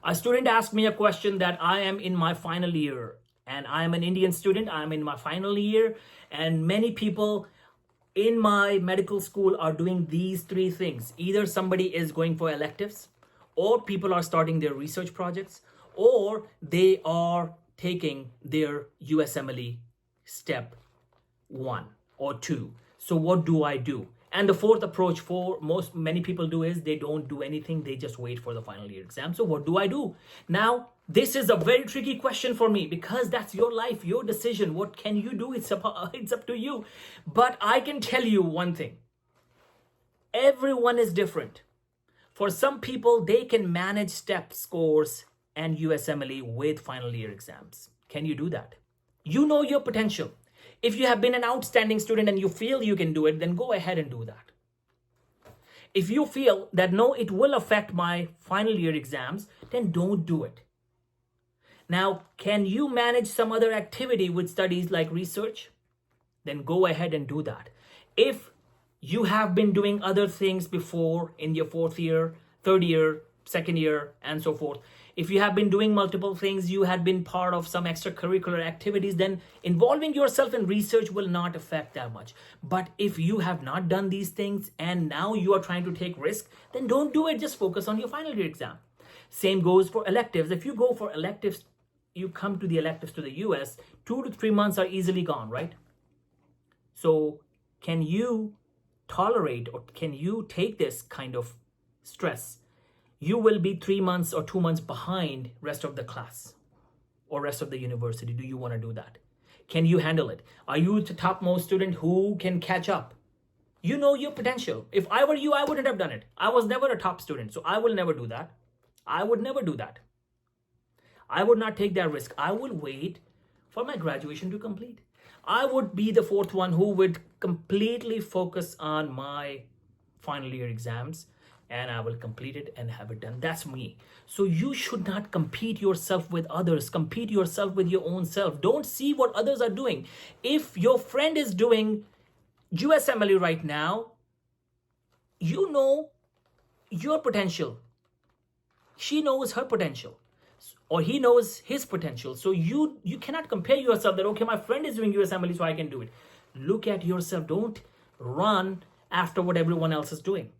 A student asked me a question that I am in my final year and I am an Indian student. I'm in my final year, and many people in my medical school are doing these three things. Either somebody is going for electives, or people are starting their research projects, or they are taking their USMLE step 1 or 2. So what do I do? And the fourth approach for many people do is they don't do anything. They just wait for the final year exam. So what do I do? Now, this is a very tricky question for me because that's your life, your decision. What can you do? It's up to you. But I can tell you one thing. Everyone is different. For some people, they can manage step scores and USMLE with final year exams. Can you do that? You know your potential. If you have been an outstanding student and you feel you can do it, then go ahead and do that. If you feel that no, it will affect my final year exams, then don't do it. Now, can you manage some other activity with studies like research? Then go ahead and do that. If you have been doing other things before in your fourth year, third year, second year, and so forth, if you have been doing multiple things, you had been part of some extracurricular activities, then involving yourself in research will not affect that much. But if you have not done these things and now you are trying to take risk, then don't do it. Just focus on your final year exam. Same goes for electives. If you go for electives, you come to the electives to the US, 2 to 3 months are easily gone, right? So can you tolerate or can you take this kind of stress? You will be 3 months or 2 months behind rest of the class or rest of the university. Do you want to do that? Can you handle it? Are you the topmost student who can catch up? You know your potential. If I were you, I wouldn't have done it. I was never a top student, so I will never do that. I would never do that. I would not take that risk. I will wait for my graduation to complete. I would be the fourth one who would completely focus on my final year exams, and I will complete it and have it done. That's me. So you should not compete yourself with others. Compete yourself with your own self. Don't see what others are doing. If your friend is doing USMLE right now, you know your potential. She knows her potential, or he knows his potential. So you cannot compare yourself that, okay, my friend is doing USMLE, so I can do it. Look at yourself. Don't run after what everyone else is doing.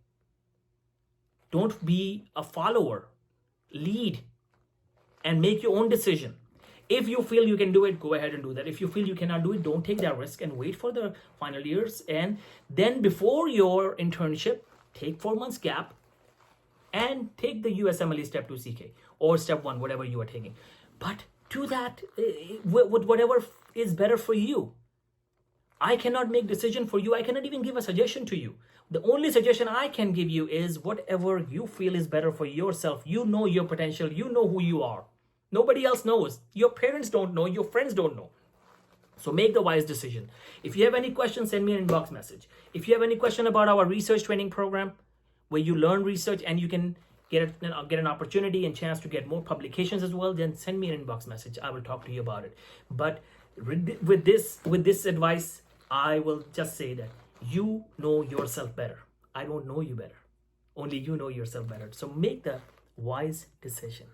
Don't be a follower. Lead and make your own decision. If you feel you can do it, go ahead and do that. If you feel you cannot do it, don't take that risk and wait for the final years. And then before your internship, take 4 months gap and take the USMLE step 2 CK or step 1, whatever you are taking. But do that with whatever is better for you. I cannot make decision for you. I cannot even give a suggestion to you. The only suggestion I can give you is whatever you feel is better for yourself. You know your potential. You know who you are. Nobody else knows. Your parents don't know. Your friends don't know. So make the wise decision. If you have any questions, send me an inbox message. If you have any question about our research training program, where you learn research and you can get an opportunity and chance to get more publications as well, then send me an inbox message. I will talk to you about it. But with this advice, I will just say that you know yourself better. I don't know you better. Only you know yourself better. So make the wise decision.